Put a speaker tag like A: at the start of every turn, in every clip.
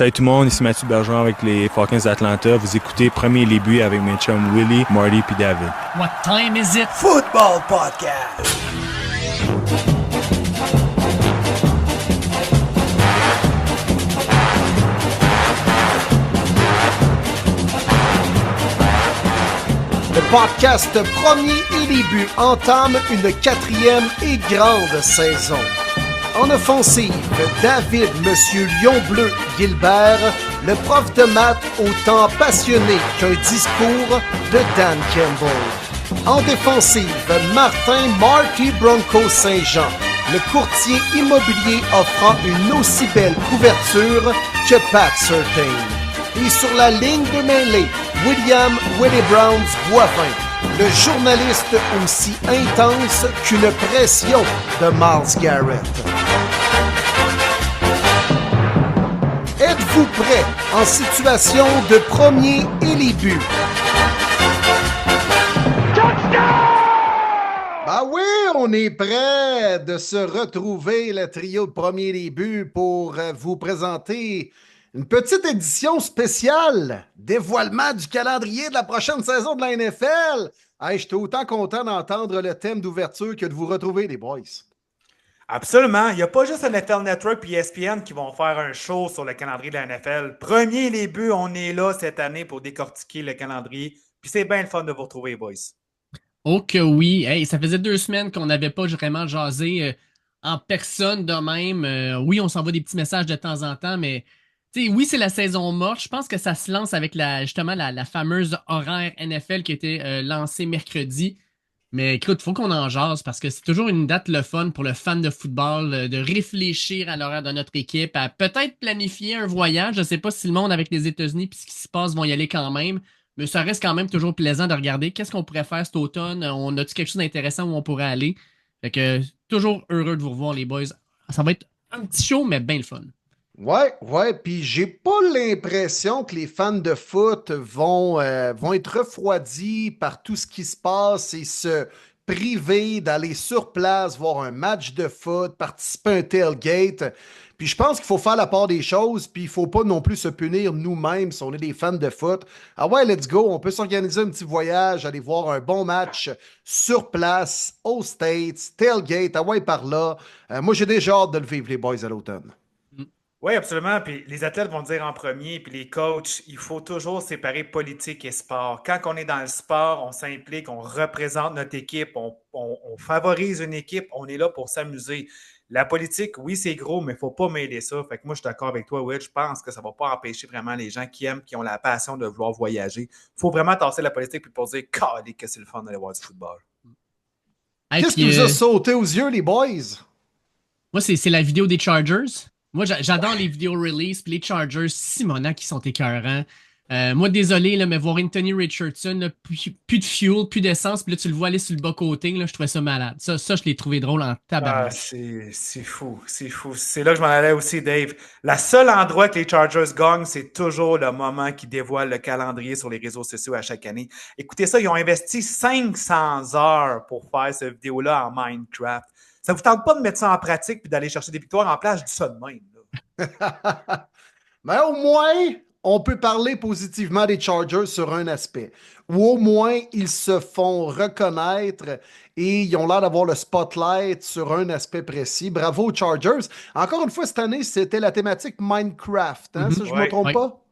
A: Salut tout le monde, ici Mathieu Bergeron avec les Falcons d'Atlanta. Vous écoutez Premier les buts avec mes chums Willie, Marty puis David.
B: What time is it?
C: Football Podcast! Le podcast Premier et les buts entame une 4e et grande saison. En offensive, David, Monsieur Lion Bleu Gilbert, le prof de maths autant passionné qu'un discours de Dan Campbell. En défensive, Martin Marty Bronco Saint-Jean, le courtier immobilier offrant une aussi belle couverture que Pat Surtain. Et sur la ligne de mêlée, William Willie Browns Boivin, le journaliste aussi intense qu'une pression de Myles Garrett. Êtes-vous prêt en situation de premier et les buts? Ben oui, on est prêt de se retrouver, le trio de premier les buts, pour vous présenter une petite édition spéciale, dévoilement du calendrier de la prochaine saison de la NFL. Hey, j'étais autant content d'entendre le thème d'ouverture que de vous retrouver, les boys.
D: Absolument. Il n'y a pas juste NFL Network et ESPN qui vont faire un show sur le calendrier de la NFL. Premier les buts, on est là cette année pour décortiquer le calendrier. Puis c'est bien le fun de vous retrouver, boys.
B: Oh que oui. Hey, ça faisait 2 semaines qu'on n'avait pas vraiment jasé en personne de même. Oui, on s'envoie des petits messages de temps en temps, mais oui, c'est la saison morte. Je pense que ça se lance avec justement la fameuse horaire NFL qui a été lancée mercredi. Mais écoute, il faut qu'on en jase parce que c'est toujours une date le fun pour le fan de football de réfléchir à l'horaire de notre équipe, à peut-être planifier un voyage. Je ne sais pas si le monde avec les États-Unis et ce qui se passe vont y aller quand même, mais ça reste quand même toujours plaisant de regarder qu'est-ce qu'on pourrait faire cet automne. On a-tu quelque chose d'intéressant où on pourrait aller? Fait que toujours heureux de vous revoir, les boys. Ça va être un petit show, mais bien le fun.
C: Ouais, puis j'ai pas l'impression que les fans de foot vont être refroidis par tout ce qui se passe et se priver d'aller sur place, voir un match de foot, participer à un tailgate. Puis je pense qu'il faut faire la part des choses, puis il faut pas non plus se punir nous-mêmes si on est des fans de foot. Ah ouais, let's go, on peut s'organiser un petit voyage, aller voir un bon match sur place, aux States, tailgate, ah ouais, par là. Moi, j'ai déjà hâte de le vivre, les boys, à l'automne.
D: Oui, absolument. Puis les athlètes vont dire en premier, puis les coachs, il faut toujours séparer politique et sport. Quand on est dans le sport, on s'implique, on représente notre équipe, on favorise une équipe, on est là pour s'amuser. La politique, oui, c'est gros, mais il ne faut pas mêler ça. Fait que moi, je suis d'accord avec toi, Will. Je pense que ça ne va pas empêcher vraiment les gens qui aiment, qui ont la passion de vouloir voyager. Il faut vraiment tasser la politique puis pour dire, calé, que c'est le fun d'aller voir du football.
B: Hey,
C: Qu'est-ce qui nous a sauté aux yeux, les boys?
B: Moi, c'est la vidéo des Chargers. Moi, j'adore les vidéos release, puis les Chargers, Simonac, qui sont écœurants. Moi, désolé, là, mais voir Anthony Richardson, là, plus de fuel, plus d'essence, puis là, tu le vois aller sur le bas-côté, là, je trouvais ça malade. Ça, je l'ai trouvé drôle en tabarnak.
D: C'est fou, c'est fou. C'est là que je m'en allais aussi, Dave. La seule endroit que les Chargers gagnent, c'est toujours le moment qui dévoile le calendrier sur les réseaux sociaux à chaque année. Écoutez ça, ils ont investi 500 heures pour faire cette vidéo-là en Minecraft. Ça ne vous tente pas de mettre ça en pratique puis d'aller chercher des victoires en place? Je dis ça de même.
C: Mais au moins, on peut parler positivement des Chargers sur un aspect. Ou au moins, ils se font reconnaître et ils ont l'air d'avoir le spotlight sur un aspect précis. Bravo aux Chargers. Encore une fois, cette année, c'était la thématique Minecraft. Hein, si je ne me trompe pas?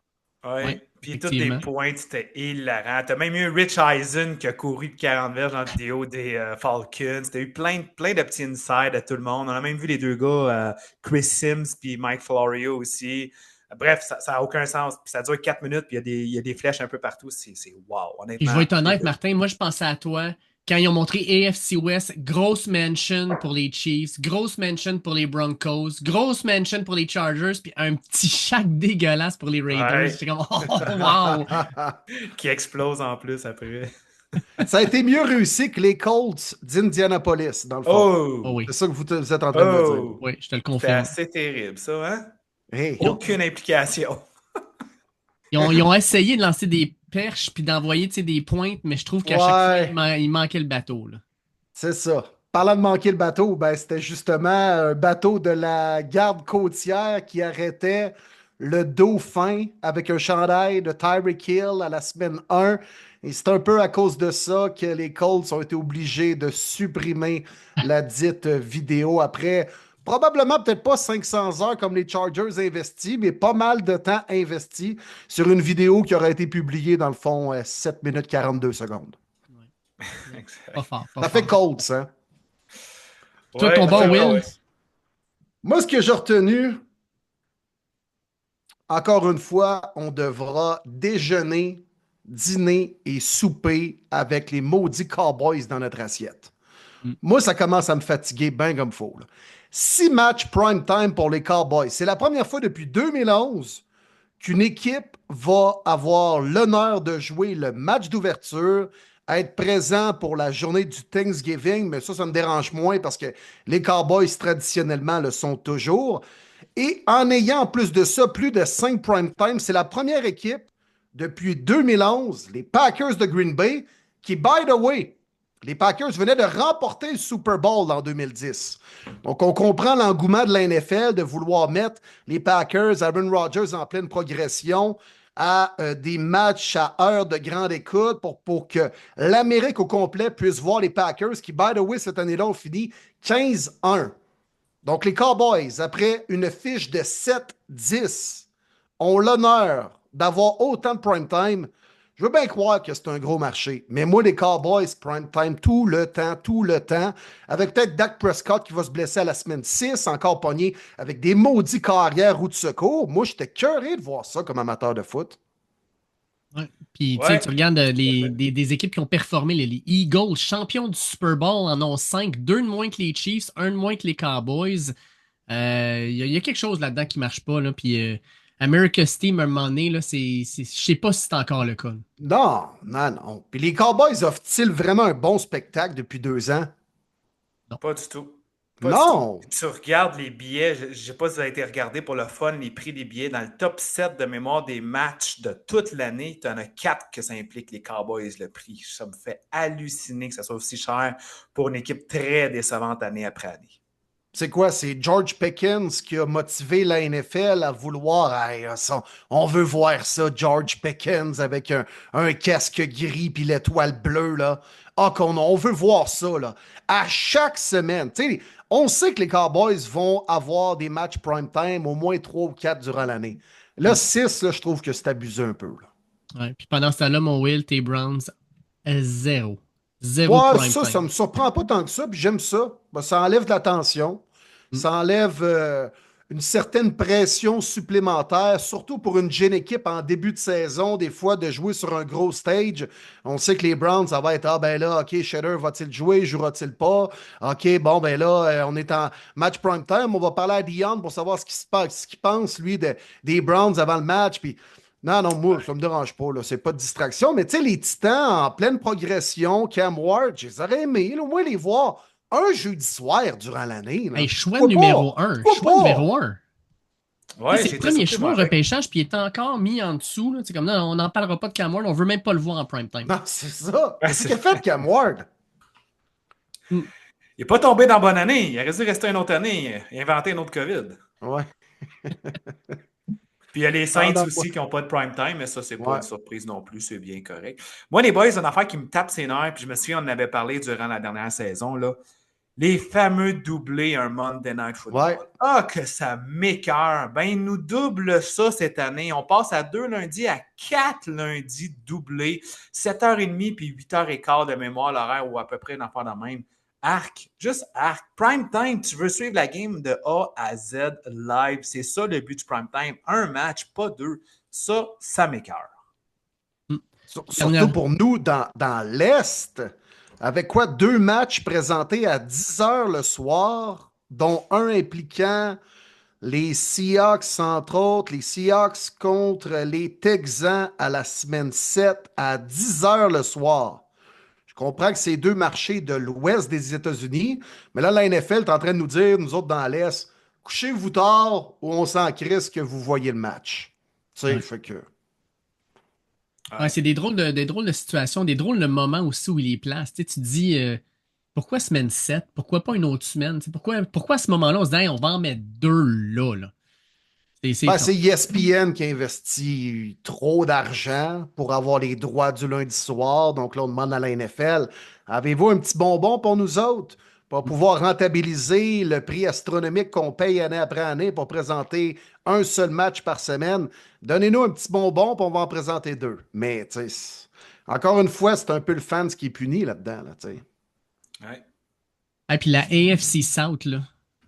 D: Oui. Puis toutes les pointes, c'était hilarant. T'as même eu Rich Eisen qui a couru de 40 verges en vidéo des Falcons. T'as eu plein de petits insides à tout le monde. On a même vu les deux gars, Chris Sims puis Mike Florio aussi. Bref, ça n'a aucun sens. Puis ça dure 4 minutes, puis il y a des flèches un peu partout. C'est wow, honnêtement.
B: Et je vais être honnête, Martin, moi, je pensais à toi quand ils ont montré AFC West, grosse mention pour les Chiefs, grosse mention pour les Broncos, grosse mention pour les Chargers, puis un petit chac dégueulasse pour les Raiders.
D: Ouais.
B: J'étais comme, oh, wow!
D: Qui explose en plus après.
C: Ça a été mieux réussi que les Colts d'Indianapolis, dans le fond.
D: Oh
B: oui.
C: C'est ça que vous êtes en train de me dire.
B: Oui, je te le
D: C'est
B: confirme.
D: assez terrible, ça, hein?
C: Hey.
D: Aucune implication.
B: Ils ont essayé de lancer des perches puis d'envoyer des pointes, mais je trouve qu'à chaque fois, il manquait le bateau. Là.
C: C'est ça. Parlant de manquer le bateau, ben, c'était justement un bateau de la garde côtière qui arrêtait le dauphin avec un chandail de Tyreek Hill à la semaine 1. Et c'est un peu à cause de ça que les Colts ont été obligés de supprimer la dite vidéo après probablement peut-être pas 500 heures comme les Chargers investis, mais pas mal de temps investi sur une vidéo qui aurait été publiée dans le fond 7 minutes 42 secondes.
B: Ouais. Pas fort, pas
C: Ça fait
B: fort.
C: Colts, hein?
B: Toi,
D: Ouais,
B: ton bon
D: ouais,
B: Will?
D: ouais.
C: Moi, ce que j'ai retenu, encore une fois, on devra déjeuner, dîner et souper avec les maudits Cowboys dans notre assiette.
B: Mm.
C: Moi, ça commence à me fatiguer bien comme faut. Là. 6 matchs prime time pour les Cowboys. C'est la première fois depuis 2011 qu'une équipe va avoir l'honneur de jouer le match d'ouverture, être présent pour la journée du Thanksgiving, mais ça me dérange moins parce que les Cowboys, traditionnellement, le sont toujours. Et en ayant en plus de ça plus de 5 prime time, c'est la première équipe depuis 2011, les Packers de Green Bay, qui, by the way, les Packers venaient de remporter le Super Bowl en 2010. Donc, on comprend l'engouement de la NFL de vouloir mettre les Packers, Aaron Rodgers en pleine progression, à des matchs à heure de grande écoute pour que l'Amérique au complet puisse voir les Packers qui, by the way, cette année-là, ont fini 15-1. Donc, les Cowboys, après une fiche de 7-10, ont l'honneur d'avoir autant de prime time. Je veux bien croire que c'est un gros marché, mais moi, les Cowboys, prime time tout le temps, avec peut-être Dak Prescott qui va se blesser à la semaine 6, encore pogné avec des maudits carrières ou de secours. Moi, j'étais curieux de voir ça comme amateur de foot.
B: Ouais. Puis, tu sais,
D: Ouais.
B: tu regardes des équipes qui ont performé, les Eagles, champions du Super Bowl, en ont 5, 2 de moins que les Chiefs, 1 de moins que les Cowboys. Il y a quelque chose là-dedans qui marche pas. Là. Puis, America's Team, à un moment donné, là, je sais pas si c'est encore le cas.
C: Non, non, non. Puis les Cowboys offrent-ils vraiment un bon spectacle depuis 2 ans?
D: Pas du tout. Pas du tout.
C: Non.
D: Tu regardes les billets, je ne sais pas si ça a été regardé pour le fun, les prix des billets. Dans le top 7 de mémoire des matchs de toute l'année, tu en as 4 que ça implique les Cowboys, le prix. Ça me fait halluciner que ça soit aussi cher pour une équipe très décevante année après année.
C: C'est quoi? C'est George Pickens qui a motivé la NFL à vouloir. Hey, ça, on veut voir ça, George Pickens avec un casque gris puis l'étoile bleue, là. Ah, on veut voir ça, là. À chaque semaine. Tu sais, on sait que les Cowboys vont avoir des matchs prime time, au moins 3 ou 4 durant l'année. Là, 6, là, je trouve que c'est abusé un peu, là.
B: Ouais. Puis pendant ce temps-là, mon Will, tes Browns, zéro. Zéro
C: Ouais,
B: prime
C: ça
B: time.
C: me surprend pas tant que ça, puis j'aime ça. Ben, ça enlève de la tension,
B: Mm.
C: ça enlève une certaine pression supplémentaire, surtout pour une jeune équipe en début de saison, des fois de jouer sur un gros stage. On sait que les Browns, ça va être, ah ben là, OK, Shedder va-t-il jouer, jouera-t-il pas? OK, bon, ben là, on est en match prime time, on va parler à Dion pour savoir ce qui se passe, ce qu'il pense, lui, des Browns avant le match, puis non, non, moi, ça me dérange pas, là. C'est pas de distraction. Mais tu sais, les Titans en pleine progression, Cam Ward, je les aurais aimés, là, au moins les voir un jeudi soir durant l'année. Là.
B: Hey, choix
C: Pourquoi
B: numéro
C: pas?
B: 1.
C: Pourquoi
B: Choix
C: pas?
B: numéro 1.
D: Ouais,
B: C'est
D: j'ai
B: le
D: été
B: premier
D: surpris,
B: choix
D: moi,
B: au
D: avec.
B: repêchage, puis il est encore mis en dessous. Là. C'est comme là, on n'en parlera pas de Cam Ward, on veut même pas le voir en prime time.
C: Non, c'est ça.
D: Ouais,
C: Qu'est-ce
D: c'est-
C: qu'il a fait, Cam Ward?
B: Mm.
D: Il n'est pas tombé dans la bonne année. Il aurait dû rester une autre année et inventer une autre COVID.
C: Ouais.
D: Puis il y a les
C: Ah,
D: Saints
C: non,
D: aussi qui n'ont pas de prime time, mais ça, c'est pas
C: ouais.
D: une surprise non plus, c'est bien correct. Moi, les boys, une affaire qui me tape ses nerfs, puis je me souviens, on en avait parlé durant la dernière saison, là. Les fameux doublés un Monday Night Football.
C: Ouais.
D: Ah, que ça m'écœure. Ben, ils nous doublent ça cette année. On passe à 2 lundis à 4 lundis doublés. 7h30 puis 8h15 de mémoire l'horaire ou à peu près une affaire de même. Arc, juste arc. Prime time, tu veux suivre la game de A à Z live. C'est ça le but du prime time. Un match, pas 2. Ça m'écœure.
C: Surtout pour nous dans l'Est, avec quoi 2 matchs présentés à 10 heures le soir, dont un impliquant les Seahawks, entre autres, les Seahawks contre les Texans à la semaine 7 à 10 heures le soir. Je comprends que c'est 2 marchés de l'ouest des États-Unis, mais là, la NFL est en train de nous dire, nous autres dans l'Est, couchez-vous tard ou on s'en crisse que vous voyez le match. Tu sais,
B: Ouais.
C: fait que.
B: Ouais, c'est des drôles de situations, des drôles de moments aussi où il les place. Tu sais, tu te dis, pourquoi semaine 7? Pourquoi pas une autre semaine? Tu sais, pourquoi à ce moment-là, on se dit, hey, on va en mettre 2 là, là?
C: C'est ESPN qui investit trop d'argent pour avoir les droits du lundi soir. Donc là, on demande à la NFL, avez-vous un petit bonbon pour nous autres pour pouvoir rentabiliser le prix astronomique qu'on paye année après année pour présenter un seul match par semaine? Donnez-nous un petit bonbon, puis on va en présenter 2. Mais, tu sais, encore une fois, c'est un peu le fan qui est puni là-dedans, là, tu sais.
D: Ouais.
B: Et puis la AFC South, là,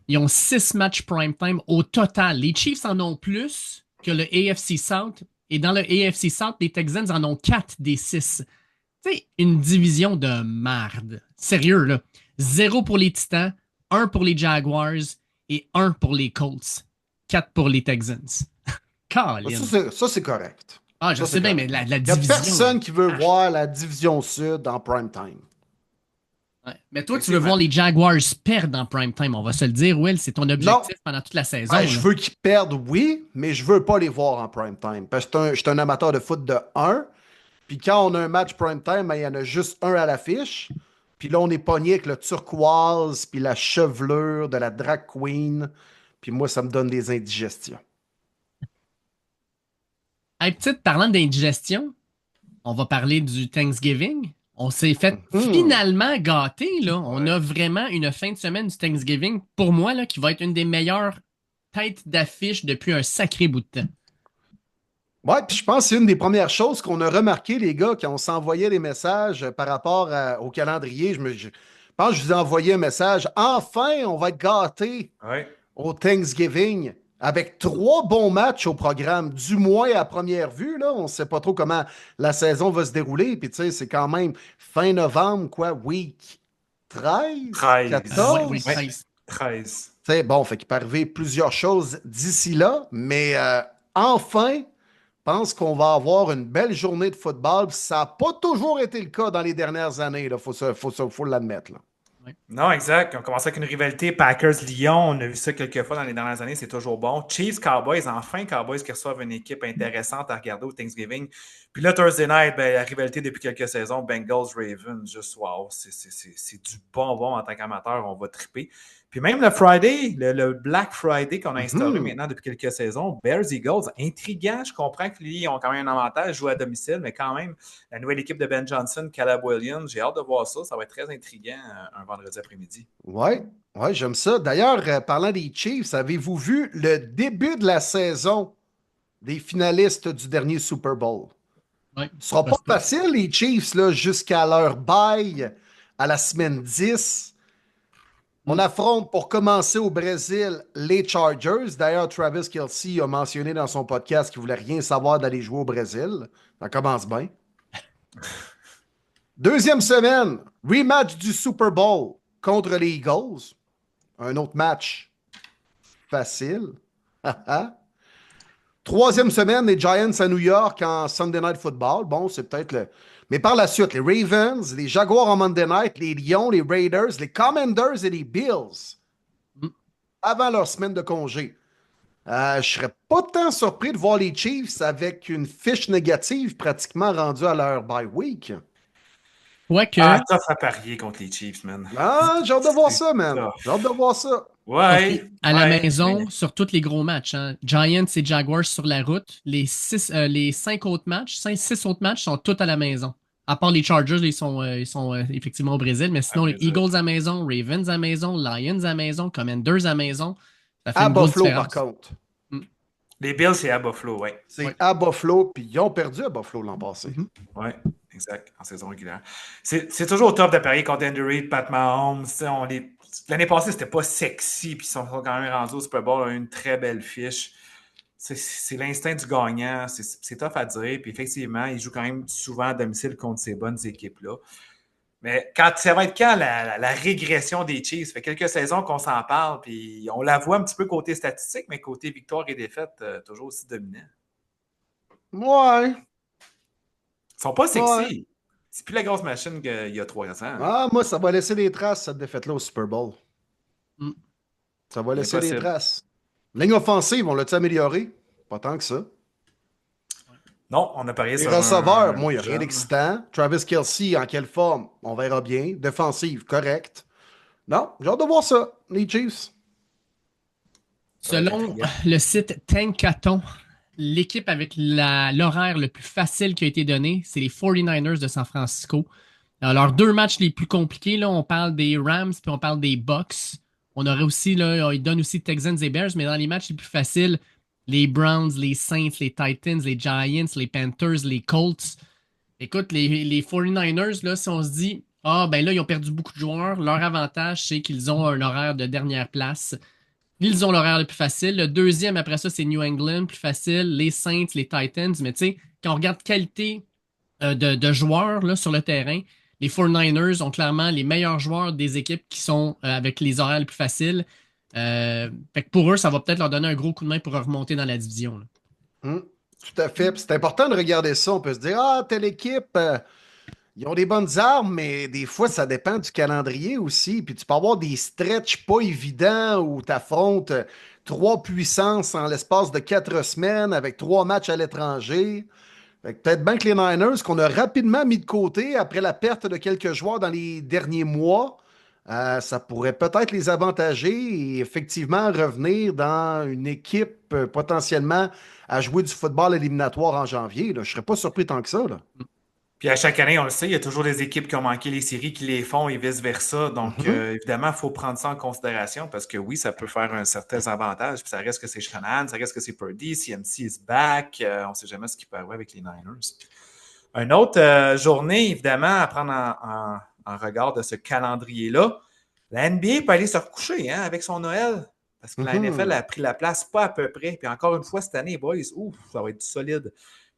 B: ils ont 6 matchs primetime au total. Les Chiefs en ont plus que le AFC South. Et dans le AFC South, les Texans en ont 4 des 6. Tu sais, une division de marde. Sérieux, là. 0 pour les Titans, 1 pour les Jaguars et 1 pour les Colts. 4 pour les Texans. Colin.
C: Ça, c'est correct.
B: Ah, je
C: Ça,
B: sais bien,
C: correct.
B: mais la
C: Il n'y a
B: division...
C: personne qui veut voir la division sud en prime time.
B: Ouais. Mais toi, tu veux voir les Jaguars perdre en prime time, on va se le dire, Will. C'est ton objectif pendant toute la saison.
C: Je veux qu'ils perdent, oui, mais je veux pas les voir en prime time. Parce que je suis un amateur de foot de 1. Puis quand on a un match prime time, il y en a juste un à l'affiche. Puis là, on est pogné avec le turquoise, puis la chevelure de la drag queen. Puis moi, ça me donne des indigestions.
B: Hey, petite, parlant d'indigestion, on va parler du Thanksgiving. On s'est fait finalement gâter, là. On a vraiment une fin de semaine du Thanksgiving, pour moi, là, qui va être une des meilleures têtes d'affiche depuis un sacré bout de temps.
C: Ouais, puis je pense que c'est une des premières choses qu'on a remarqué, les gars, quand on s'envoyait des messages par rapport au calendrier. Je pense que je vous ai envoyé un message. Enfin, on va être gâtés au Thanksgiving avec 3 bons matchs au programme. Du moins à première vue, là, on ne sait pas trop comment la saison va se dérouler. Puis tu sais, c'est quand même fin novembre, quoi, week 13? 14?
B: Oui, 13.
D: 13.
C: Tu sais, bon, fait qu'il peut arriver plusieurs choses d'ici là, mais enfin... Je pense qu'on va avoir une belle journée de football. Ça n'a pas toujours été le cas dans les dernières années. Il faut l'admettre. Là.
D: Non, exact. On commence avec une rivalité Packers-Lyon. On a vu ça quelques fois dans les dernières années. C'est toujours bon. Chiefs-Cowboys. Enfin, Cowboys qui reçoivent une équipe intéressante à regarder au Thanksgiving. Puis là, Thursday night, la rivalité depuis quelques saisons, Bengals-Ravens. Juste wow. C'est du bonbon en tant qu'amateur. On va triper. Puis même le Friday, le Black Friday qu'on a instauré maintenant depuis quelques saisons, Bears-Eagles, intriguant. Je comprends qu'ils ont quand même un avantage, jouer à domicile, mais quand même, la nouvelle équipe de Ben Johnson, Caleb Williams, j'ai hâte de voir ça. Ça va être très intriguant un vendredi après-midi.
C: Ouais, j'aime ça. D'ailleurs, parlant des Chiefs, avez-vous vu le début de la saison des finalistes du dernier Super Bowl?
B: Ouais,
C: Ce sera pas facile, les Chiefs, là, jusqu'à leur bye à la semaine 10. On affronte pour commencer au Brésil les Chargers. D'ailleurs, Travis Kelce a mentionné dans son podcast qu'il voulait rien savoir d'aller jouer au Brésil. Ça commence bien. Deuxième semaine, rematch du Super Bowl contre les Eagles. Un autre match facile. Troisième semaine, les Giants à New York en Sunday Night Football. Bon, c'est peut-être le... Mais par la suite, les Ravens, les Jaguars en Monday Night, les Lions, les Raiders, les Commanders et les Bills avant leur semaine de congé. Je ne serais pas tant surpris de voir les Chiefs avec une fiche négative pratiquement rendue à leur bye week.
B: Ouais, que...
D: Ah, tough à parier contre les Chiefs, man.
C: Ah, j'ai hâte de voir ça, man. J'ai hâte de voir ça.
D: Ouais.
B: Okay. À la maison, sur tous les gros matchs. Hein. Giants et Jaguars sur la route. Les 5 autres matchs, 6 autres matchs sont tous à la maison. À part les Chargers, ils sont effectivement au Brésil, mais sinon, les Eagles à la maison, Ravens à la maison, Lions à la maison, Commanders à la maison. Ça fait
C: à
B: une grosse
C: Buffalo,
B: différence.
C: par contre.
D: Les Bills, c'est à Buffalo, oui.
C: C'est à Buffalo, puis ils ont perdu à Buffalo l'an passé.
D: Oui, exact, en saison régulière. C'est toujours top de parier contre Andy Reid, Pat Mahomes. L'année passée, c'était pas sexy, puis ils sont quand même rendus au Super Bowl, ont une très belle fiche. C'est l'instinct du gagnant, c'est tough à dire. Puis effectivement, ils jouent quand même souvent à domicile contre ces bonnes équipes-là. Mais ça va être quand la régression des Chiefs? Ça fait quelques saisons qu'on s'en parle, puis on la voit un petit peu côté statistique, mais côté victoire et défaite, toujours aussi dominant.
C: Ouais.
D: Ils sont pas sexy.
C: Ouais.
D: C'est plus la grosse machine qu'il y a 3 ans.
C: Ah, moi, ça va laisser des traces, cette défaite-là au Super Bowl. Ça va laisser des traces. Ligne offensive, on l'a-tu amélioré? Pas tant que ça.
D: Non, on a parié
C: Les
D: sur
C: receveurs, moi, il n'y a rien d'excitant. Travis Kelce, en quelle forme? On verra bien. Défensive, correct. Non, j'ai hâte de voir ça, les Chiefs.
D: Ça va être
B: Selon
D: intriguant.
B: le site Tankathon, l'équipe avec l'horaire le plus facile qui a été donné, c'est les 49ers de San Francisco. Alors, leurs deux matchs les plus compliqués, là, on parle des Rams puis on parle des Bucks. On aurait aussi, là, ils donnent aussi Texans et Bears, mais dans les matchs les plus faciles, les Browns, les Saints, les Titans, les Giants, les Panthers, les Colts. Écoute, les 49ers, là, si on se dit, ah, ben là, ils ont perdu beaucoup de joueurs, leur avantage, c'est qu'ils ont un horaire de dernière place. Ils ont l'horaire le plus facile. Le deuxième, après ça, c'est New England, plus facile. Les Saints, les Titans. Mais tu sais, quand on regarde qualité de joueurs là, sur le terrain, les 49ers ont clairement les meilleurs joueurs des équipes qui sont avec les horaires les plus faciles. Fait que pour eux, ça va peut-être leur donner un gros coup de main pour remonter dans la division, là.
C: Tout à fait. Puis c'est important de regarder ça. On peut se dire, ah, telle équipe, ils ont des bonnes armes, mais des fois, ça dépend du calendrier aussi. Puis tu peux avoir des stretches pas évidents où tu affrontes trois puissances en l'espace de 4 semaines avec 3 matchs à l'étranger. Fait que peut-être bien que les Niners, qu'on a rapidement mis de côté après la perte de quelques joueurs dans les derniers mois, ça pourrait peut-être les avantager et effectivement revenir dans une équipe potentiellement à jouer du football éliminatoire en janvier, là. Je serais pas surpris tant que ça, là.
D: Puis à chaque année, on le sait, il y a toujours des équipes qui ont manqué les séries qui les font et vice-versa. Donc, évidemment, il faut prendre ça en considération parce que oui, ça peut faire un certain avantage. Puis ça reste que c'est Shanahan, ça reste que c'est Purdy, CMC is back. On ne sait jamais ce qui peut arriver avec les Niners. Une autre journée, évidemment, à prendre en regard de ce calendrier-là. La NBA peut aller se recoucher avec son Noël parce que la NFL a pris la place pas à peu près. Puis encore une fois, cette année, boys, ça va être solide.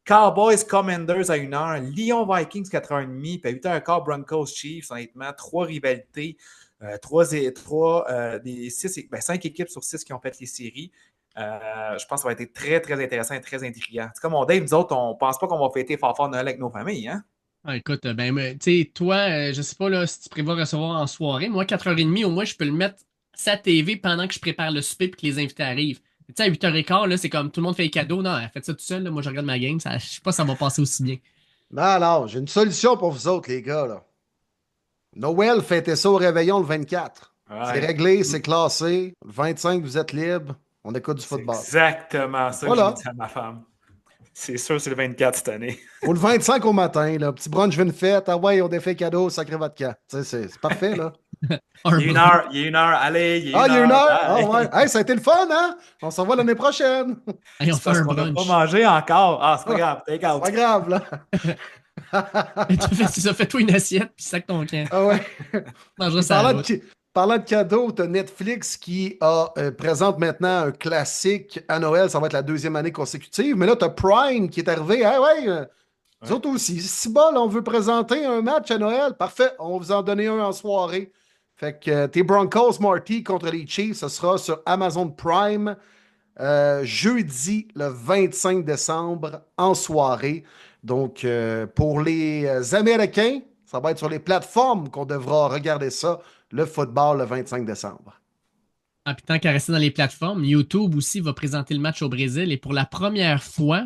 D: Cowboys Commanders à 1h, Lyon Vikings 4h30, puis à 8h15 Broncos Chiefs, honnêtement, 3 rivalités, 5 équipes sur 6 qui ont fait les séries. Je pense que ça va être très, très intéressant et très intriguant. C'est comme on dit, nous autres, on pense pas qu'on va fêter fort Noël avec nos familles, hein?
B: Ah, écoute, tu sais, toi, je sais pas là, si tu prévois recevoir en soirée. Moi, 4h30, au moins, je peux le mettre sa TV pendant que je prépare le souper et que les invités arrivent. Tu sais, à 8h15, là, c'est comme tout le monde fait les cadeaux. Non, faites ça tout seul. Là. Moi, je regarde ma game. Je sais pas si ça va passer aussi bien.
C: Non, non, j'ai une solution pour vous autres, les gars, là. Noël, fêtez ça au réveillon le 24. C'est
D: Ouais.
C: réglé, c'est classé. Le 25, vous êtes libre. On écoute du
D: C'est
C: football.
D: exactement ça
C: Voilà.
D: que j'ai dit à ma femme. C'est sûr, c'est le 24 cette année.
C: Ou le 25 au matin, là. Petit brunch, une fête. Ah ouais, on défait cadeau, sacré votre camp. Tu sais, c'est parfait, là.
D: Il y a 1 heure, allez, il y a
C: Ah, il y a 1 heure? Ah
D: bye.
C: ouais. Hey, ça a été le fun, hein? On se revoit l'année prochaine.
B: Allez, on
D: C'est
B: fait
D: parce
B: un
D: qu'on n'a
B: brunch.
D: pas mangé encore. Ah, c'est pas grave, take
C: C'est
D: out.
C: pas grave, là.
B: Fais-toi une assiette puis sac ton camp.
C: Ah ouais.
B: Mangera
C: Puis
B: ça à la route.
C: parlant de cadeaux, t'as Netflix qui présente maintenant un classique à Noël. Ça va être la deuxième année consécutive. Mais là, t'as Prime qui est arrivé. Ah ouais, nous autres aussi. Si bol, on veut présenter un match à Noël. Parfait, on va vous en donner un en soirée. Fait que tes Broncos, Marty, contre les Chiefs, ce sera sur Amazon Prime jeudi le 25 décembre en soirée. Donc, pour les Américains, ça va être sur les plateformes qu'on devra regarder ça, le football, le 25 décembre.
B: Ah, puis tant qu'à rester dans les plateformes, YouTube aussi va présenter le match au Brésil et pour la première fois,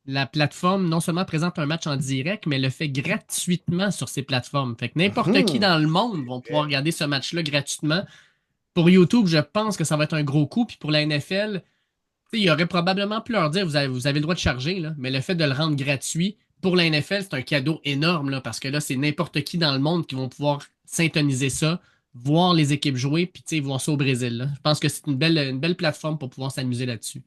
B: la plateforme non seulement présente un match en direct, mais le fait gratuitement sur ses plateformes. Fait que n'importe qui dans le monde va pouvoir regarder ce match-là gratuitement. Pour YouTube, je pense que ça va être un gros coup. Puis pour la NFL, il y aurait probablement pu leur dire vous avez le droit de charger, là, mais le fait de le rendre gratuit pour la NFL, c'est un cadeau énorme là, parce que là, c'est n'importe qui dans le monde qui vont pouvoir syntoniser ça, voir les équipes jouer, puis voir ça au Brésil, là. Je pense que c'est une belle plateforme pour pouvoir s'amuser là-dessus.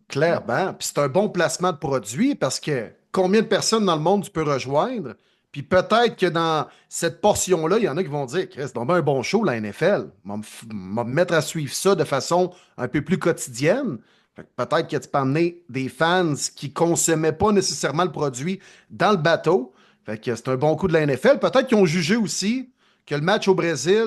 C: Clairement. Puis c'est un bon placement de produit parce que combien de personnes dans le monde tu peux rejoindre? Puis peut-être que dans cette portion-là, il y en a qui vont dire, Chris, c'est donc bien un bon show, la NFL. Me mettre à suivre ça de façon un peu plus quotidienne. Fait que peut-être que tu peux amener des fans qui consommaient pas nécessairement le produit dans le bateau. Fait que c'est un bon coup de la NFL. Peut-être qu'ils ont jugé aussi que le match au Brésil,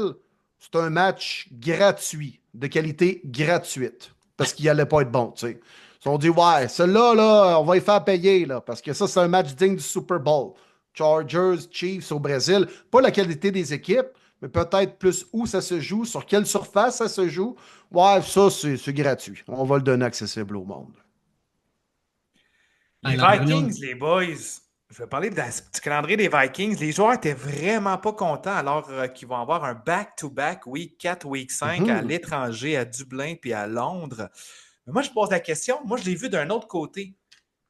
C: c'est un match gratuit, de qualité gratuite, parce qu'il allait pas être bon, tu sais. Ils se sont dit, ouais, celui-là, là, on va y faire payer, là, parce que ça, c'est un match digne du Super Bowl. Chargers, Chiefs au Brésil. Pas la qualité des équipes, mais peut-être plus où ça se joue, sur quelle surface ça se joue. Ouais, ça, c'est gratuit. On va le donner accessible au monde.
D: Les
B: Alors,
D: Vikings, les boys, Je vais parler du calendrier des Vikings. Les joueurs étaient vraiment pas contents alors qu'ils vont avoir un back-to-back week 4, week 5 à l'étranger, à Dublin puis à Londres. Mais moi, je pose la question. Moi, je l'ai vu d'un autre côté.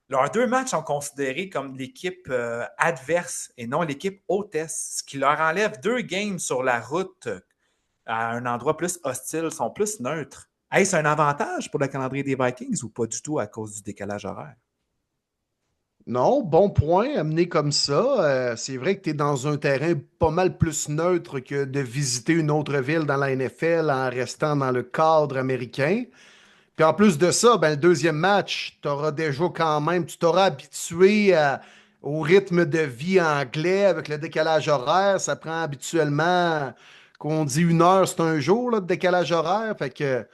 D: Leurs 2 matchs sont considérés comme l'équipe adverse et non l'équipe hôtesse, ce qui leur enlève 2 games sur la route à un endroit plus hostile, sont plus neutres. Est-ce un avantage pour le calendrier des Vikings ou pas du tout à cause du décalage horaire?
C: Non, bon point, amené comme ça. C'est vrai que tu es dans un terrain pas mal plus neutre que de visiter une autre ville dans la NFL en restant dans le cadre américain. Puis en plus de ça, ben, le deuxième match, t'auras déjà quand même, tu t'auras habitué au rythme de vie anglais avec le décalage horaire. Ça prend habituellement, qu'on dit 1 heure, c'est un jour là, de décalage horaire. Fait que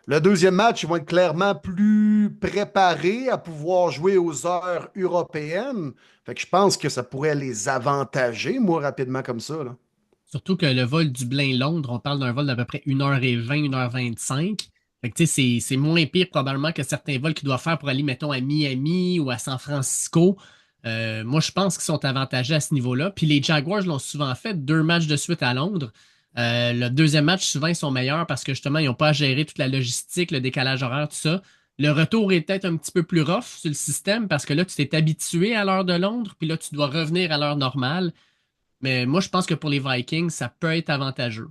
C: le deuxième match, ils vont être clairement plus préparés à pouvoir jouer aux heures européennes. Fait que je pense que ça pourrait les avantager, moi, rapidement comme ça, là.
B: Surtout que le vol Dublin-Londres, on parle d'un vol d'à peu près 1h20, 1h25. Fait que, tu sais, c'est moins pire probablement que certains vols qu'ils doivent faire pour aller, mettons, à Miami ou à San Francisco. Moi, je pense qu'ils sont avantagés à ce niveau-là. Puis les Jaguars l'ont souvent fait, 2 matchs de suite à Londres. Le deuxième match, souvent, ils sont meilleurs parce que justement, ils n'ont pas à gérer toute la logistique, le décalage horaire, tout ça. Le retour est peut-être un petit peu plus rough sur le système parce que là, tu t'es habitué à l'heure de Londres, puis là, tu dois revenir à l'heure normale. Mais moi, je pense que pour les Vikings, ça peut être avantageux.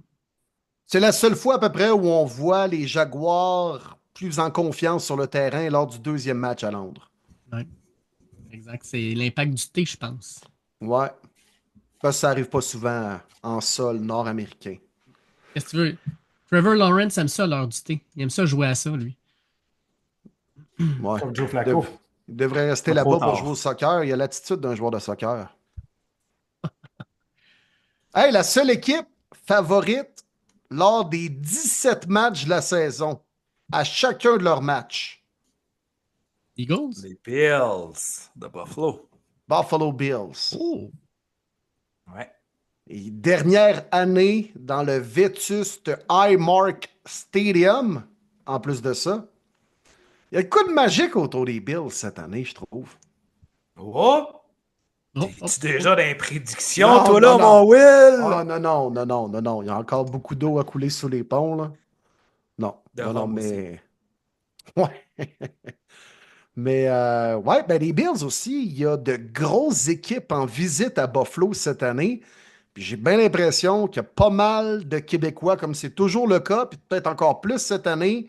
C: C'est la seule fois à peu près où on voit les Jaguars plus en confiance sur le terrain lors du deuxième match à Londres.
B: Ouais, exact. C'est l'impact du thé, je pense.
C: Ouais. Parce que ça arrive pas souvent en sol nord-américain.
B: Qu'est-ce que tu veux? Trevor Lawrence aime ça, l'heure du thé. Il aime ça jouer à ça, lui.
C: Ouais.
D: Comme Joe
C: Il
D: Flacco.
C: il devrait rester
D: Pas trop
C: là-bas pour
D: tard.
C: jouer au soccer. Il a l'attitude d'un joueur de soccer. Hey, la seule équipe favorite lors des 17 matchs de la saison, à chacun de leurs matchs,
B: Eagles?
D: Les Bills de Buffalo.
C: Buffalo Bills.
B: Oh!
D: Ouais.
C: Et dernière année dans le vétuste Highmark Stadium, en plus de ça. Il y a le coup de magique autour des Bills cette année, je trouve.
D: Oh!
B: Oh,
D: Es-tu
B: oh,
D: déjà dans les prédictions,
C: Non,
D: toi,
C: non,
D: là,
C: non.
D: mon Will?
C: Ah, non, non, non, non, non, non. Il y a encore beaucoup d'eau à couler sous les ponts, là. Non,
D: De
C: non, non,
D: Rome aussi.
C: mais... Ouais. Mais, ouais, ben les Bills aussi, il y a de grosses équipes en visite à Buffalo cette année. Puis j'ai bien l'impression qu'il y a pas mal de Québécois, comme c'est toujours le cas, puis peut-être encore plus cette année,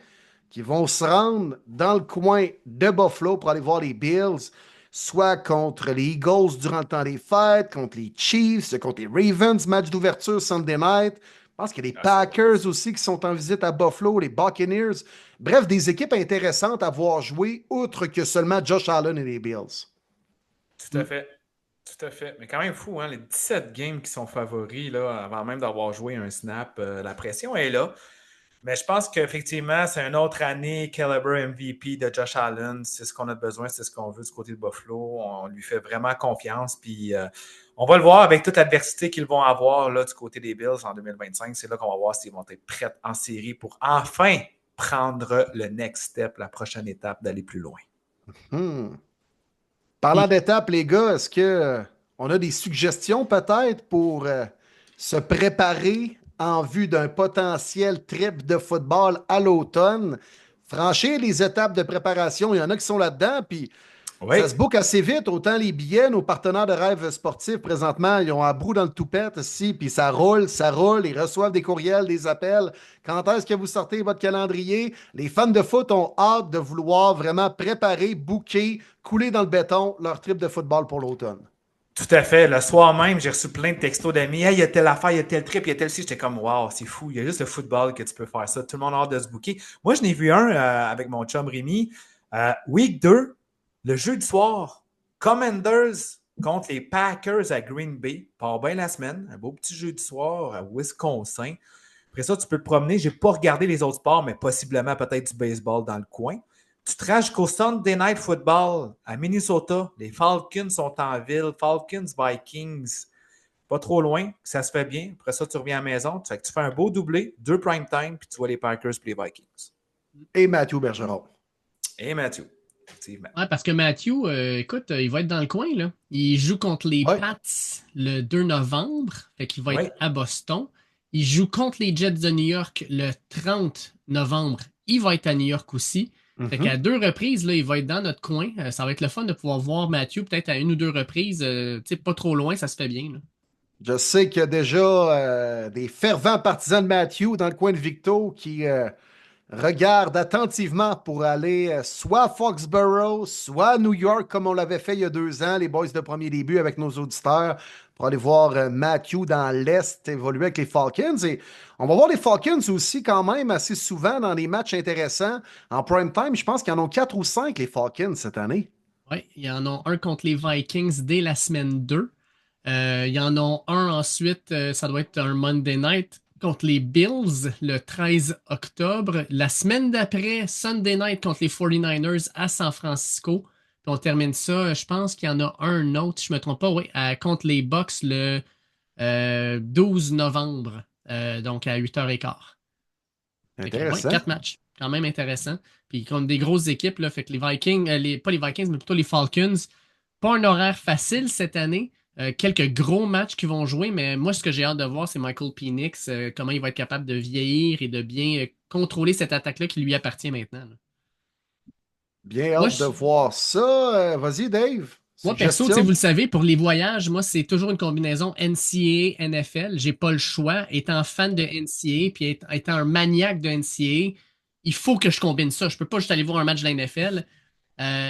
C: qui vont se rendre dans le coin de Buffalo pour aller voir les Bills, soit contre les Eagles durant le temps des fêtes, contre les Chiefs, contre les Ravens, match d'ouverture Sunday night. Je pense qu'il y a les
D: Ah, ça va.
C: Packers aussi qui sont en visite à Buffalo, les Buccaneers. Bref, des équipes intéressantes à voir jouer, outre que seulement Josh Allen et les Bills.
D: Tout à fait. Tout à fait. Mais quand même fou, hein, les 17 games qui sont favoris là, avant même d'avoir joué un snap, la pression est là. Mais je pense qu'effectivement, c'est une autre année calibre MVP de Josh Allen. C'est ce qu'on a besoin, c'est ce qu'on veut du côté de Buffalo. On lui fait vraiment confiance. Puis on va le voir avec toute l'adversité qu'ils vont avoir là, du côté des Bills en 2025. C'est là qu'on va voir s'ils vont être prêts en série pour enfin prendre le next step, la prochaine étape, d'aller plus loin.
C: Hmm. Parlant d'étapes, les gars, est-ce que on a des suggestions peut-être pour se préparer en vue d'un potentiel trip de football à l'automne? Franchir les étapes de préparation, il y en a qui sont là-dedans, puis
D: Oui.
C: ça se book assez vite, autant les billets, nos partenaires de rêve sportifs, présentement, ils ont un brou dans le toupette ici, puis ça roule, ils reçoivent des courriels, des appels. Quand est-ce que vous sortez votre calendrier? Les fans de foot ont hâte de vouloir vraiment préparer, booker, couler dans le béton leur trip de football pour l'automne.
D: Tout à fait. Le soir même, j'ai reçu plein de textos d'amis. Hey, il y a telle affaire, il y a tel trip, il y a tel ci. J'étais comme, wow, c'est fou. Il y a juste le football que tu peux faire ça. Tout le monde a hâte de se booker. Moi, je n'ai vu un avec mon chum Rémi. Week 2, le jeudi soir, Commanders contre les Packers à Green Bay. Part bien la semaine. Un beau petit jeudi soir à Wisconsin. Après ça, tu peux te promener. Je n'ai pas regardé les autres sports, mais possiblement peut-être du baseball dans le coin. Tu te rends jusqu'au Sunday Night Football à Minnesota. Les Falcons sont en ville. Falcons, Vikings, pas trop loin. Ça se fait bien. Après ça, tu reviens à la maison. Tu fais un beau doublé, 2 prime time, puis tu vois les Packers et les Vikings.
C: Et Mathieu Bergeron.
D: Et Mathieu. effectivement.
B: Ouais, parce que Matthew, écoute, il va être dans le coin, là. Il joue contre les
C: Ouais.
B: Pats le 2 novembre, fait qu'il va
D: Ouais.
B: être à Boston. Il joue contre les Jets de New York le 30 novembre. Il va être à New York aussi. Fait qu'à 2 reprises, là, il va être dans notre coin. Ça va être le fun de pouvoir voir Matthew peut-être à 1 ou 2 reprises. Tu sais, pas trop loin, ça se fait bien, là.
C: Je sais qu'il y a déjà des fervents partisans de Matthew dans le coin de Victo qui regardent attentivement pour aller soit à Foxborough, soit à New York, comme on l'avait fait il y a 2 ans, les boys de premier début avec nos auditeurs, pour aller voir Matthew dans l'Est évoluer avec les Falcons. Et on va voir les Falcons aussi quand même assez souvent dans des matchs intéressants. En prime time, je pense qu'il y en a 4 ou 5 les Falcons cette année.
B: Oui, il y en a un contre les Vikings dès la semaine 2. Il y en a un ensuite, ça doit être un Monday night contre les Bills le 13 octobre. La semaine d'après, Sunday night contre les 49ers à San Francisco. Puis on termine ça, je pense qu'il y en a un autre, si je ne me trompe pas, oui, contre les Bucks le 12 novembre, donc à 8h15. Fait que, ouais,
C: Intéressant.
B: 4 matchs, quand même intéressant. Puis contre des grosses équipes, là, fait que les Vikings, pas les Vikings, mais plutôt les Falcons, pas un horaire facile cette année. Quelques gros matchs qui vont jouer, mais moi, ce que j'ai hâte de voir, c'est Michael Penix, comment il va être capable de vieillir et de bien contrôler cette attaque-là qui lui appartient maintenant, là.
C: Bien
B: Moi,
C: hâte de voir ça. Vas-y, Dave.
B: moi, perso, tu sais,
C: Suggestion.
B: vous le savez, pour les voyages, moi, c'est toujours une combinaison NCAA, NFL. J'ai pas le choix. Étant fan de NCAA, puis étant un maniaque de NCAA, il faut que je combine ça. Je peux pas juste aller voir un match de la NFL. Euh,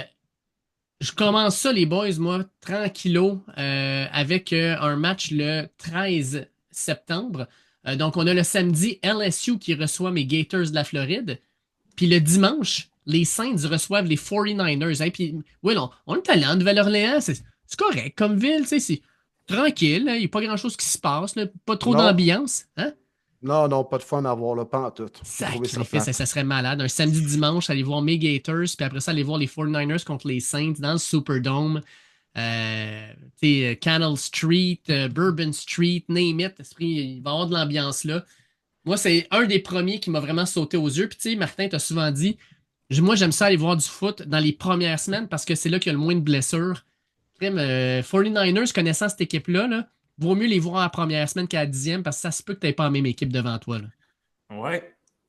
B: je commence ça, les boys, moi, tranquillo, avec un match le 13 septembre. Donc, on a le samedi LSU qui reçoit mes Gators de la Floride. Puis le dimanche, les Saints reçoivent les 49ers. Hein, puis, oui, non, on est allé en Nouvelle-Orléans, c'est correct comme ville, tu sais, c'est tranquille, hein, il n'y a pas grand-chose qui se passe, là, pas trop
C: Non.
B: d'ambiance. Hein?
C: Non, non, pas de fun à voir, là, pas en tout. J'ai trouvé ça
B: Sacrifice,
C: plate.
B: ça serait malade. Un samedi-dimanche, aller voir mes Gators, puis après ça, aller voir les 49ers contre les Saints dans le Superdome. Canal Street, Bourbon Street, name it, il va y avoir de l'ambiance là. Moi, c'est un des premiers qui m'a vraiment sauté aux yeux. Puis tu sais, Martin, t'as souvent dit, moi, j'aime ça aller voir du foot dans les premières semaines parce que c'est là qu'il y a le moins de blessures. 49ers, connaissant cette équipe-là, là, vaut mieux les voir à la première semaine qu'à la 10e parce que ça se peut que tu n'aies pas la même équipe devant toi, là.
D: Oui,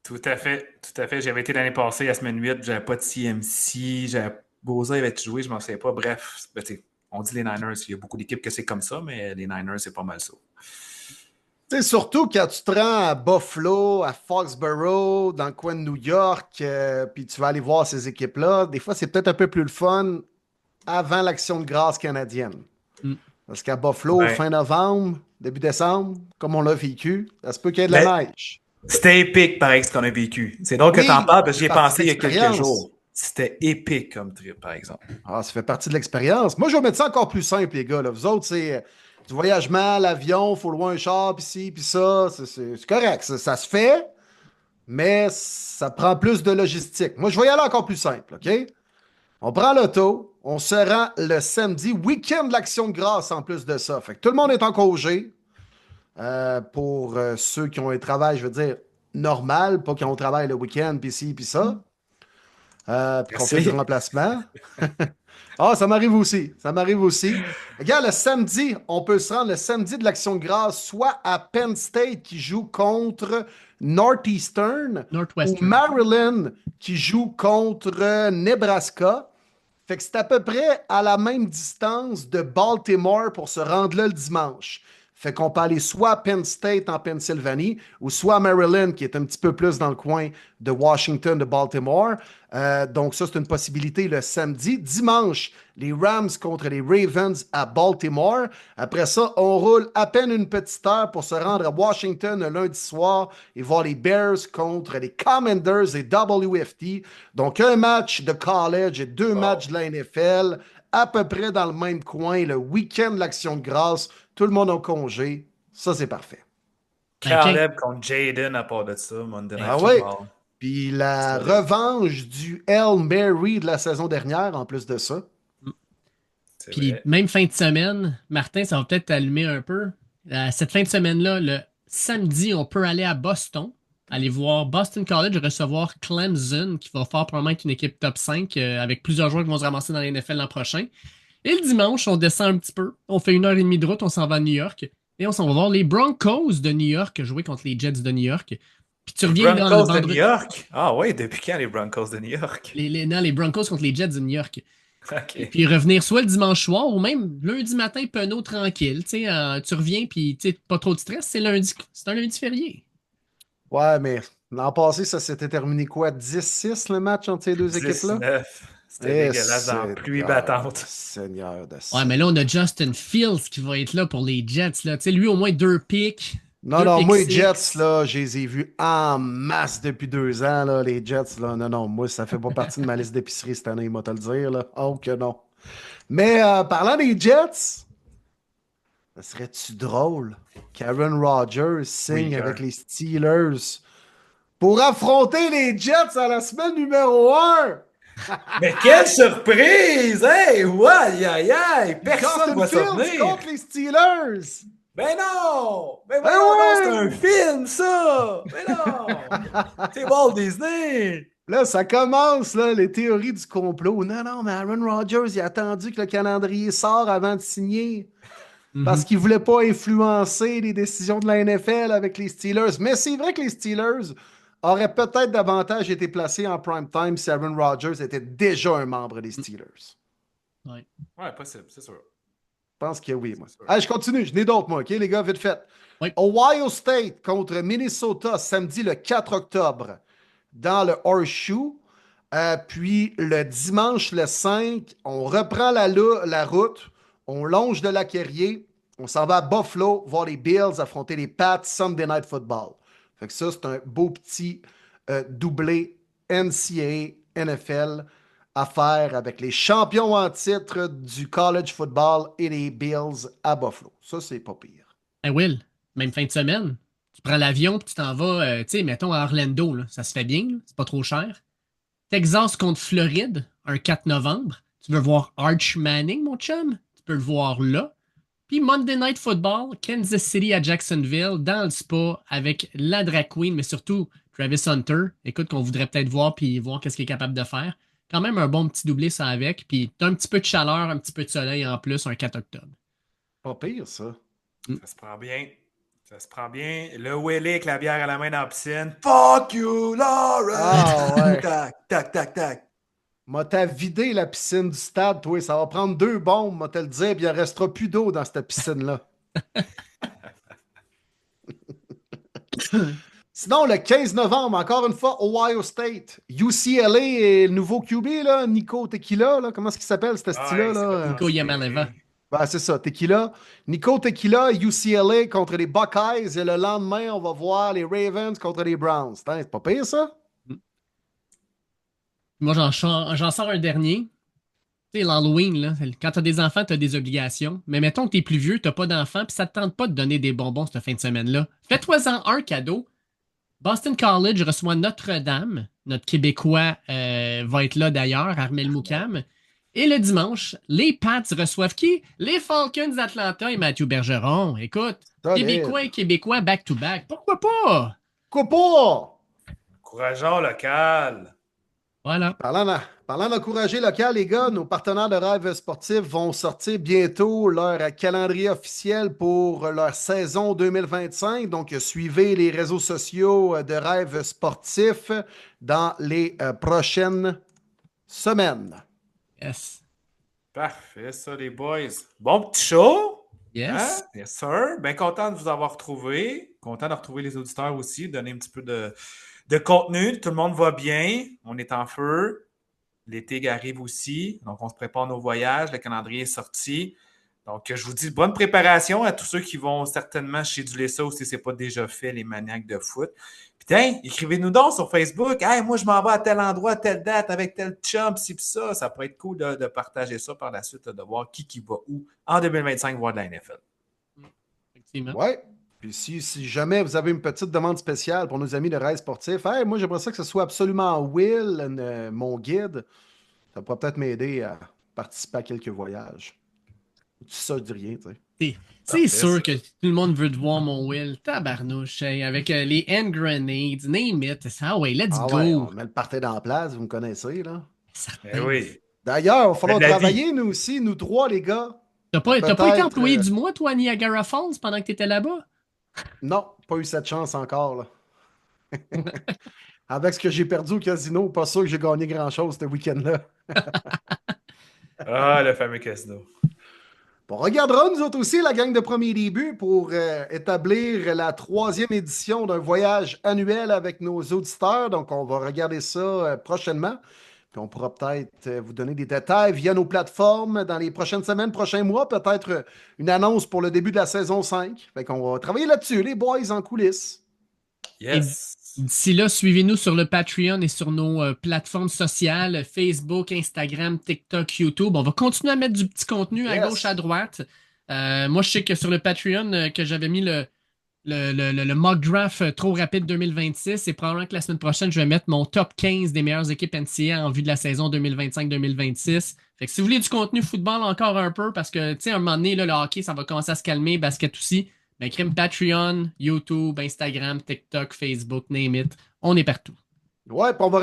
D: tout à fait. Tout à fait. J'avais été l'année passée, la semaine 8, j'avais pas de CMC, Boza avait joué, je m'en souviens pas. Bref, ben, on dit les Niners, il y a beaucoup d'équipes que c'est comme ça, mais les Niners, c'est pas mal ça.
C: Tu sais, surtout quand tu te rends à Buffalo, à Foxborough, dans le coin de New York, puis tu vas aller voir ces équipes-là, des fois, c'est peut-être un peu plus le fun avant l'action de grâce canadienne.
B: Mm.
C: Parce qu'à Buffalo,
D: Ben.
C: fin novembre, début décembre, comme on l'a vécu, ça se peut qu'il y ait de la neige.
D: C'était épique, pareil, ce qu'on a vécu. C'est donc que
C: Oui,
D: t'en parles, parce que j'y ai
C: c'est partie
D: pensé il y a
C: de
D: quelques
C: l'expérience.
D: jours. C'était épique comme trip, par exemple.
C: Ah, ça fait partie de l'expérience. Moi, je vais mettre ça encore plus simple, les gars. Là. Vous autres, c'est du voyagement, l'avion, il faut louer un char, puis ci, puis ça. C'est correct. Ça se fait, mais ça prend plus de logistique. Moi, je vais y aller encore plus simple, OK? On prend l'auto, on se rend le samedi, week-end de l'Action de grâce en plus de ça. Fait que tout le monde est en congé. Pour ceux qui ont un travail, je veux dire, normal, pas qui ont un travail le week-end, puis ci, puis ça. Puis qu'on fait
D: Merci.
C: du remplacement. Ah, ça m'arrive aussi. Ça m'arrive aussi. Regarde, le samedi, on peut se rendre le samedi de l'Action de grâce, soit à Penn State qui joue contre Northeastern ou
B: Northwestern.
C: Maryland qui joue contre Nebraska. Fait que c'est à peu près à la même distance de Baltimore pour se rendre là le dimanche. Fait qu'on peut aller soit à Penn State en Pennsylvanie ou soit à Maryland, qui est un petit peu plus dans le coin de Washington, de Baltimore. Donc ça, c'est une possibilité le samedi. Dimanche, les Rams contre les Ravens à Baltimore. Après ça, on roule à peine une petite heure pour se rendre à Washington le lundi soir et voir les Bears contre les Commanders et WFT. Donc un match de college et 2 matchs de la NFL à peu près dans le même coin, le week-end de l'Action de grâce, tout le monde en congé. Ça, c'est parfait.
D: Caleb contre Jaden à part de ça, Monday Night
C: Ah oui.
D: Football.
C: Puis la
D: C'est
C: revanche du Hail Mary de la saison dernière, en plus de ça.
D: C'est
B: Puis
D: vrai.
B: même fin de semaine, Martin, ça va peut-être t'allumer un peu. Cette fin de semaine-là, le samedi, on peut aller à Boston aller voir Boston College recevoir Clemson, qui va faire probablement être une équipe top 5 avec plusieurs joueurs qui vont se ramasser dans la NFL l'an prochain. Et le dimanche, on descend un petit peu. On fait 1h30 de route, on s'en va à New York. Et on s'en va voir les Broncos de New York jouer contre les Jets de New York. Puis tu reviens dans le
D: Broncos de
B: vendredi.
D: New York? Ah oui, depuis quand les Broncos de New York?
B: Non, les Broncos contre les Jets de New York.
D: OK.
B: Et puis revenir soit le dimanche soir ou même lundi matin, penaud tranquille. Tu reviens, puis pas trop de stress. C'est lundi, c'est un lundi férié.
C: Ouais, mais l'an passé, ça s'était terminé quoi? 10-6 le match entre ces deux équipes-là?
D: 19. C'était dégueulasse dans la pluie battante.
C: Seigneur de
B: Ouais,
C: ça.
B: mais là, on a Justin Fields qui va être là pour les Jets. Là. Lui, au moins 2 picks.
C: Non, moi, les
B: six.
C: Jets, là, je les ai vus en masse depuis 2 ans, là, les Jets, là. Non, moi, ça fait pas partie de ma liste d'épicerie cette année, moi, te le dire, là. Oh que non. Mais parlant des Jets, ça serait-tu drôle qu'Aaron Rodgers signe avec les Steelers pour affronter les Jets à la semaine numéro 1?
D: Mais quelle surprise! Hey, ouais, aïe, aïe! Personne ne va s'en venir!
C: Contre les Steelers!
D: Ben non! Mais
C: Ben
D: voyons donc,
C: ouais!
D: c'est un film, ça! Mais non! C'est Walt Disney!
C: Là, ça commence, là, les théories du complot. Non, mais Aaron Rodgers, il a attendu que le calendrier sorte avant de signer. Parce qu'il voulait pas influencer les décisions de la NFL avec les Steelers. Mais c'est vrai que les Steelers auraient peut-être davantage été placés en prime time si Aaron Rodgers était déjà un membre des Steelers.
B: Ouais,
D: possible, c'est sûr.
C: Je pense que oui, moi. Allez, je continue. Je n'ai d'autres, moi, OK, les gars, vite fait.
B: Oui.
C: Ohio State contre Minnesota, samedi le 4 octobre, dans le Horseshoe. Puis le dimanche le 5, on reprend la route, on longe de la Carrier, on s'en va à Buffalo voir les Bills affronter les Pats Sunday Night Football. Fait que ça, c'est un beau petit doublé NCAA NFL à faire avec les champions en titre du college football et les Bills à Buffalo. Ça, c'est pas pire.
B: Hey Will, même fin de semaine, tu prends l'avion puis tu t'en vas, mettons à Orlando. Là. Ça se fait bien, là. C'est pas trop cher. Texas contre Floride, un 4 novembre. Tu veux voir Arch Manning, mon chum? Tu peux le voir là. Puis Monday Night Football, Kansas City à Jacksonville, dans le spa, avec la drag queen, mais surtout Travis Hunter. Écoute, qu'on voudrait peut-être voir puis voir qu'est-ce qu'il est capable de faire. Quand même un bon petit doublé ça avec. Puis t'as un petit peu de chaleur, un petit peu de soleil en plus, un 4 octobre.
C: Pas pire, ça.
D: Ça se prend bien. Ça se prend bien. Le Willy avec la bière à la main dans la piscine. Fuck you, Laura!
C: Ah ouais.
D: Tac, tac, tac, tac.
C: M'a t'as vidé la piscine du stade, toi. Ça va prendre 2 bombes, m'a te le dire, puis il ne restera plus d'eau dans cette piscine-là. Sinon, le 15 novembre, encore une fois, Ohio State. UCLA et le nouveau QB, là, Nico Tequila, là, comment est-ce qu'il s'appelle, ce style-là? Là?
B: Nico Yamaleva.
C: Ben, c'est ça, Tequila. Nico Tequila, UCLA contre les Buckeyes. Et le lendemain, on va voir les Ravens contre les Browns. C'est pas pire, ça?
B: Moi, j'en sors un dernier. Tu sais, l'Halloween, là, quand t'as des enfants, t'as des obligations. Mais mettons que t'es plus vieux, t'as pas d'enfants, puis ça te tente pas de donner des bonbons cette fin de semaine-là. Fais-toi-en un cadeau. Boston College reçoit Notre-Dame. Notre Québécois va être là d'ailleurs, Armel Moukam. Et le dimanche, les Pats reçoivent qui? Les Falcons d'Atlanta et Mathieu Bergeron. Écoute,
C: Solide.
B: Québécois et Québécois back-to-back. Pourquoi pas?
C: Quoi pas?
D: Encourageant local.
B: Voilà.
C: Parlant d'encourager local, les gars, nos partenaires de Rêve Sportif vont sortir bientôt leur calendrier officiel pour leur saison 2025. Donc, suivez les réseaux sociaux de Rêve Sportif dans les prochaines semaines.
B: Yes.
D: Parfait, ça, les boys. Bon petit show.
B: Yes.
D: Hein? Yes, sir. Bien content de vous avoir retrouvé. Content de retrouver les auditeurs aussi, donner un petit peu de contenu. Tout le monde va bien. On est en feu. L'été arrive aussi. Donc, on se prépare nos voyages. Le calendrier est sorti. Donc, je vous dis bonne préparation à tous ceux qui vont certainement scheduler ça ou si ce n'est pas déjà fait, les maniaques de foot. Putain, écrivez-nous donc sur Facebook. Hey, moi, je m'en vais à tel endroit, à telle date, avec tel chum, ci pis ça. Ça pourrait être cool de partager ça par la suite, de voir qui va où en 2025 voir de la NFL.
B: Effectivement.
C: Ouais. Puis si jamais vous avez une petite demande spéciale pour nos amis de Rêve Sportif, hey, moi, j'aimerais ça que ce soit absolument Will, mon guide. Ça pourrait peut-être m'aider à participer à quelques voyages. Ça, je dis rien, tu sais.
B: C'est
D: Parfait,
B: sûr
D: ça.
B: que tout le monde veut te voir, mon Will. Tabarnouche, hey, avec les hand grenades, name it. Ah ouais, let's
C: Ah ouais,
B: go.
C: on met le party dans la place, vous me connaissez, là.
D: Eh
B: Certain.
D: oui.
C: D'ailleurs, il va
D: C'est
C: falloir
D: de la vie.
C: travailler, nous aussi, nous trois, les gars.
B: T'as pas été
C: Peut-être.
B: employé du mois, toi, à Niagara Falls, pendant que t'étais là-bas?
C: Non, pas eu cette chance encore, là. Avec ce que j'ai perdu au casino, pas sûr que j'ai gagné grand-chose ce week-end-là.
D: Ah, le fameux casino.
C: On regardera, nous autres aussi, la gang de Premier Début pour établir la 3e édition d'un voyage annuel avec nos auditeurs. Donc, on va regarder ça prochainement. Puis on pourra peut-être vous donner des détails via nos plateformes dans les prochaines semaines, prochains mois. Peut-être une annonce pour le début de la saison 5. Fait qu'on va travailler là-dessus, les boys en coulisses.
B: Et
D: Yes.
B: d'ici là, suivez-nous sur le Patreon et sur nos plateformes sociales, Facebook, Instagram, TikTok, YouTube. On va continuer à mettre du petit contenu à
C: Yes.
B: gauche, à droite. Moi, je sais que sur le Patreon, que j'avais mis le mock draft trop rapide 2026 et probablement que la semaine prochaine, je vais mettre mon top 15 des meilleures équipes NCAA en vue de la saison 2025-2026. Fait que si vous voulez du contenu football encore un peu, parce que, tu sais, à un moment donné, là, le hockey, ça va commencer à se calmer, basket aussi, ben, crime Patreon, YouTube, Instagram, TikTok, Facebook, name it. On est partout.
C: Ouais, puis on va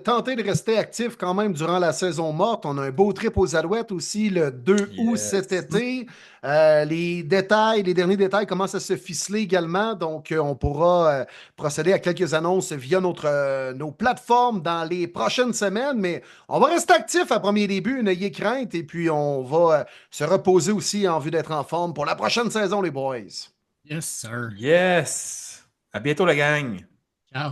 C: tenter de rester actif quand même durant la saison morte. On a un beau trip aux Alouettes aussi le 2 août cet
D: Yes.
C: été. Les derniers détails commencent à se ficeler également. Donc, on pourra procéder à quelques annonces via nos plateformes dans les prochaines semaines. Mais on va rester actif à premier début, n'ayez crainte. Et puis, on va se reposer aussi en vue d'être en forme pour la prochaine saison, les boys.
B: Yes, sir.
D: Yes. À bientôt, la gang.
B: Ciao.